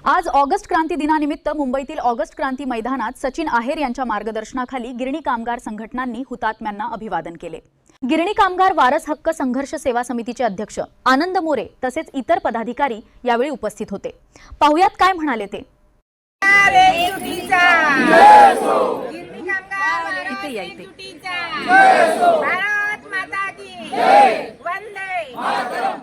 आज ऑगस्ट क्रांती दिनानिमित्त मुंबईतील ऑगस्ट क्रांती मैदानात सचिन आहेर यांच्या मार्गदर्शनाखाली गिरणी कामगार संघटनांनी हुतात्म्यांना अभिवादन केले। गिरणी कामगार वारस हक्क संघर्ष सेवा समितीचे अध्यक्ष आनंद मोरे तसेच इतर पदाधिकारी यावेळी उपस्थित होते। पाहुयात काय म्हणाले ते। भारत माता की जय, वंदे मातरम।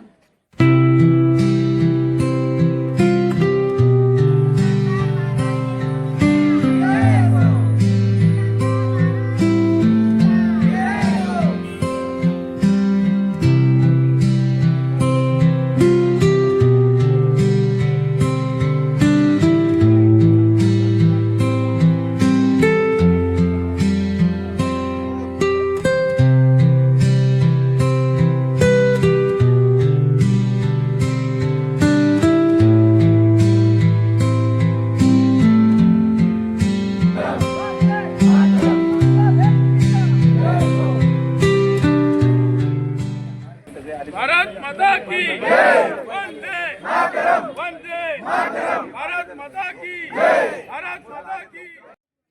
भारत माता की जय, वंदे मातरम, वंदे मातरम, भारत माता की जय, भारत माता की।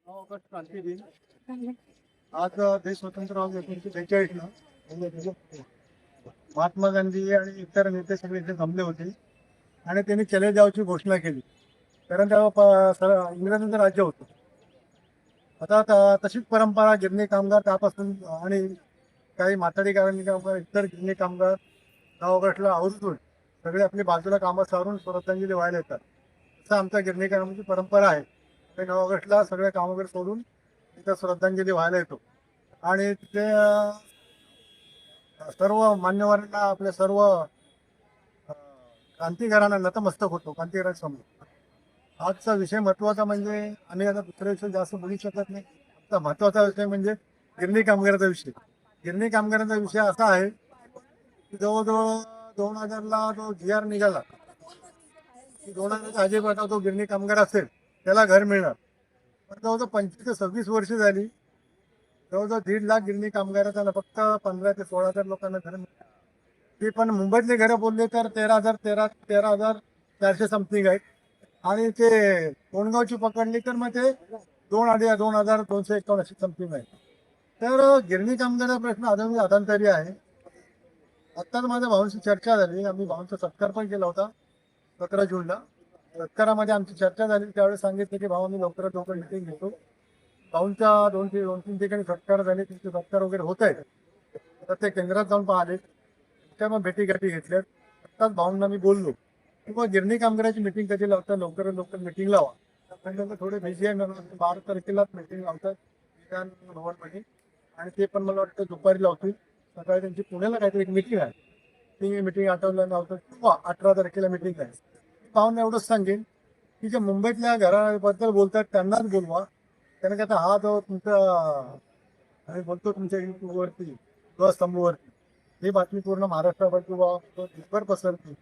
ऑगस्ट क्रांती दिन आज देश स्वतंत्र झाला 1942 ला महात्मा गांधी आणि इतर नेते सगळे इथे जमले होते आणि त्यांनी चले जावची घोषणा केली, कारण तेव्हा इंग्रजांचं राज्य होतं। आता तशीच परंपरा गिरणी कामगार त्यापासून आणि काही माथाडी गिरणी कामगार इतर गिरणी कामगार 9 ऑगस्टला आवर्जून सगळे आपली बाजूला कामं सारून श्रद्धांजली व्हायला येतात। असं आमच्या गिरणी कामगारांची परंपरा आहे। 9 ऑगस्टला सगळे कामगार सोडून तिथं श्रद्धांजली व्हायला येतो आणि तिथे सर्व मान्यवरांना आपल्या सर्व क्रांतिकारांना नतमस्तक होतो क्रांतिकारांसमोर। आजचा विषय महत्त्वाचा म्हणजे आम्ही आता दुसऱ्या विषय जास्त बोलू शकत नाही। आता महत्त्वाचा विषय म्हणजे गिरणी कामगाराचा विषय। गिरणी कामगारांचा विषय असा आहे की जवळजवळ 2000ला जो GR निघाला की 2000च्या आधीपासून जो गिरणी कामगार असेल त्याला घर मिळणार, पण जवळजवळ 25 ते 26 वर्ष झाली जवळजवळ 1.5 लाख गिरणी कामगारांना फक्त 15 ते 16,000 लोकांना घर मिळणार। ते पण मुंबईतले घरं बोलले तर 13,400 समथिंग आहेत आणि ते कोणगावची पकडली तर मग ते 2,251 अशी समथिंग आहे। तर गिरणी कामगाराचा प्रश्न अजून अधांतरी आहे। आत्ताच माझ्या भावांशी चर्चा झाली, आम्ही भावांचा सत्कार पण केला होता 17 जूनला। सत्कारामध्ये आमची चर्चा झाली, त्यावेळेस सांगितलं की भाऊ आम्ही लवकरात लवकर मिटिंग घेतो। भाऊंच्या 2-3 ठिकाणी सत्कार झाले, तिथे सत्कार वगैरे होत आहे, तर ते केंद्रात जाऊन पाहिले, त्या मग भेटीगाठी घेतल्यात। आत्ताच भाऊंना मी बोललो की मग गिरणी कामगाराची मिटिंग कधी लावता, लवकरात लवकर मिटिंग लावा। त्यांना थोडे बिझी आहे, 12 तारखेलाच मिटिंग लावतात विधान भवनमध्ये आणि ते पण मला वाटतं दुपारी लावतील। सकाळी त्यांची पुण्याला काहीतरी एक मिटिंग आहे, ती मिटिंग आठवड्याला लावतात किंवा 18 तारखेला मिटिंग आहे। पाहून एवढंच सांगेन की जे मुंबईतल्या घराबद्दल बोलतात त्यांनाच बोलवा, कारण की आता हा जो तुमचा आम्ही बोलतो तुमच्या यूट्यूबवरती ध्वजस्तंभवरती ही बातमी पूर्ण महाराष्ट्रावर किंवा देशभर पसरते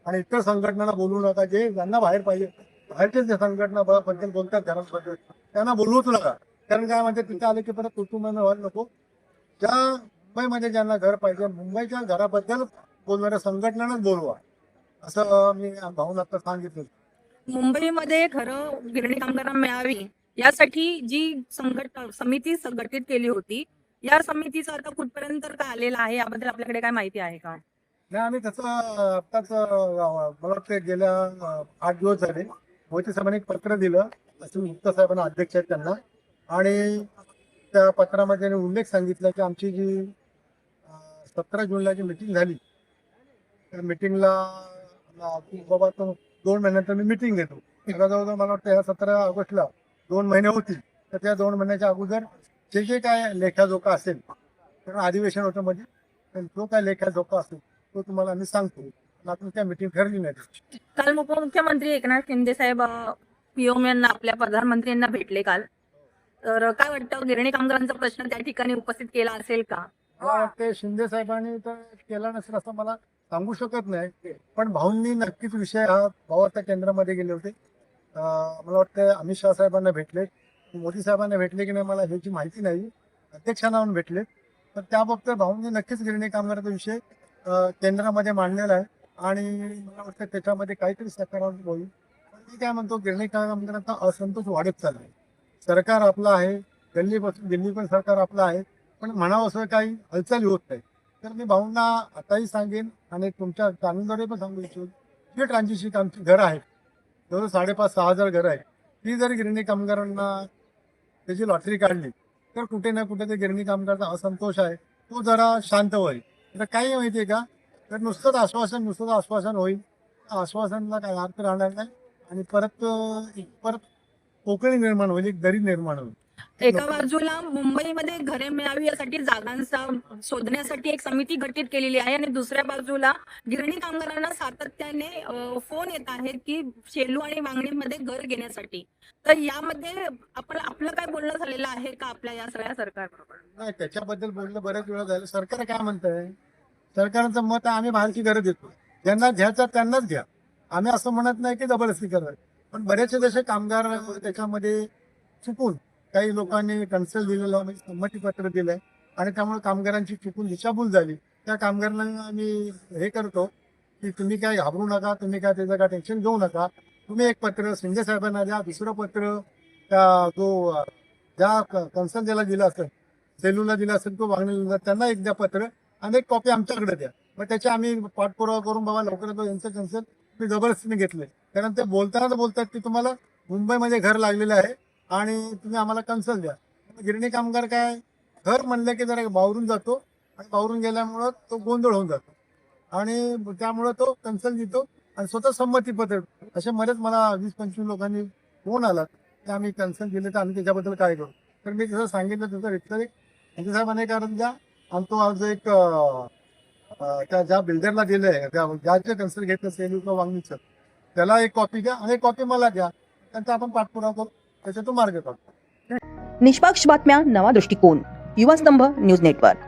आणि इतर संघटनांना बोलू नका। जे ज्यांना बाहेर पाहिजे बाहेरच्या जे संघटना बद्दल बोलतात घरांबद्दल त्यांना बोलवूच नका, कारण काय म्हणजे तिथे आले की परत कुटुंबानं व्हायला नको। ज्या मुंबईमध्ये ज्यांना घर पाहिजे मुंबईच्या घराबद्दल बोलणाऱ्या संघटनांनाच बोलवा, असं मी भाऊन आता सांगितलं। मुंबईमध्ये खरं गिरणी कामगारांना मिळावी यासाठी जी समिती संघटित केली होती, या समितीचा आता कुठपर्यंत काय आलेला आहे याबद्दल आपल्याकडे काय माहिती आहे का? नाही, आम्ही तसं आत्ताच मला वाटतं गेल्या 8 दिवस झाले मोहिते साहेबांनी एक पत्र दिलं, असं मुक्ता साहेबांना अध्यक्ष आहेत त्यांना, आणि त्या पत्रामध्ये त्यांनी उल्लेख सांगितला की आमची जी 17 जूनला जी मिटिंग झाली त्या मिटिंगला बाबा तो 2 महिन्यानंतर मी मिटिंग घेतो। जवळजवळ मला वाटतं ह्या 17 ऑगस्टला 2 महिने होतील, तर त्या 2 महिन्याच्या अगोदर जे जे काय लेखाजोखा असेल, कारण अधिवेशन होतं म्हणजे जो काय लेखाजोखा असेल तो तुम्हाला आम्ही सांगतो। आपण त्या मिटिंग ठरली नाही। काल उपमुख्यमंत्री एकनाथ शिंदे साहेब पीओम यांना आपल्या प्रधानमंत्री यांना भेटले काल, तर काय वाटतं गिरणी कामगारांचा प्रश्न त्या ठिकाणी उपस्थित केला असेल का? मला वाटतं शिंदे साहेबांनी तर केला नसेल असं मला सांगू शकत नाही, पण भाऊंनी नक्कीच विषय हा भावाच्या केंद्रामध्ये गेले होते। मला वाटतं अमित शाह साहेबांना भेटले, मोदी साहेबांना भेटले की नाही मला ह्याची माहिती नाही, अध्यक्षांना भेटले, तर त्या बाबतीत भाऊंनी नक्कीच गिरणी कामगाराचा विषय केंद्रामध्ये मांडलेला आहे आणि मला वाटतं त्याच्यामध्ये काहीतरी सकारात्मक होईल। मी काय म्हणतो, गिरणी कामगारांचा असंतोष वाढत चाललाय. सरकार आपलं आहे, दिल्लीपासून दिल्ली पण सरकार आपलं आहे, पण म्हणावं असं काही हालचाली होत नाही. तर मी भाऊंना आताही सांगेन आणि तुमच्या चॅनलद्वारे पण सांगू इच्छितो, जी ट्रान्झिशन आमची घरं आहेत, जवळ 5,500-6,000 घरं आहेत, ती जर गिरणी कामगारांना त्याची लॉटरी काढली तर कुठे ना कुठे ते गिरणी कामगारांचा असंतोष आहे तो जरा शांत होईल. आता काही माहिती आहे का, तर नुसतंच आश्वासन होईल. आश्वासनाला काही अर्थ राहणार नाही आणि परत पोकळी निर्माण होईल, एक दरी निर्माण होईल. एका बाजूला मुंबईमध्ये घरे मिळावी यासाठी जागांचा शोधण्यासाठी एक समिती गठीत केलेली आहे आणि दुसऱ्या बाजूला गिरणी कामगारांना सातत्याने फोन येत आहेत की शेलू आणि वांगणीमध्ये घर घेण्यासाठी. तर यामध्ये आपलं काय बोलणं झालेलं आहे का आपल्या या सगळ्या सरकारबरोबर? नाही, त्याच्याबद्दल बोलणं बऱ्याच वेळा झालं. सरकार काय म्हणतंय, सरकारचं मत आहे आम्ही बाहेरची घरं देतो, ज्यांना घ्यायचं त्यांनाच घ्या. आम्ही असं म्हणत नाही की जबरदस्ती करत, पण बरेचसे जसे कामगार त्याच्यामध्ये चुकून काही लोकांनी कन्सल्ट दिलेलं, म्हणजे संमतीपत्र दिलंय आणि त्यामुळे कामगारांची चुकून दिशाभूल झाली. त्या कामगारांना आम्ही हे करतो की तुम्ही काय घाबरू नका, तुम्ही काय त्याचं काय टेन्शन घेऊ नका. तुम्ही एक पत्र शिंदे साहेबांना द्या, दुसरं पत्र त्या जो ज्या कन्सल्ट ज्याला दिलं असेल, सेलूला दिला असेल तो वागणीला दिला, त्यांना एक द्या पत्र आणि एक कॉपी आमच्याकडे द्या. मग त्याचे आम्ही पाठपुरावा करून बाबा लवकरात यांचं कन्सल्ट मी जबरदस्तीने घेतले. कारण ते बोलतानाच बोलतात की तुम्हाला मुंबईमध्ये घर लागलेलं आहे आणि तुम्ही आम्हाला कन्सल्ट द्या. गिरणी कामगार काय, घर म्हणलं की जरा बावरून जातो आणि बावरून गेल्यामुळं तो गोंधळ होऊन जातो आणि त्यामुळं तो कन्सल्ट देतो आणि स्वतः संमतीपत्र. असे बरेच मला 20-25 लोकांनी फोन आला की आम्ही कन्सल्ट दिले तर आम्ही त्याच्याबद्दल काय करू. तर मी जसं सांगितलं तसं रिक्टर यांचे साहेबांनी कारण द्या आणि तो आज एक त्या ज्या बिल्डरला दिलंय, ज्याचे कन्सल्ट घेतलं सेलू किंवा वांगणीचं, त्याला एक कॉपी द्या आणि एक कॉपी मला द्या. त्यांचा आपण पाठपुरावा करू, त्याच्यातून मार्ग काढतो. निष्पक्ष बातम्या, नवा दृष्टिकोन, युवा स्तंभ न्यूज नेटवर्क.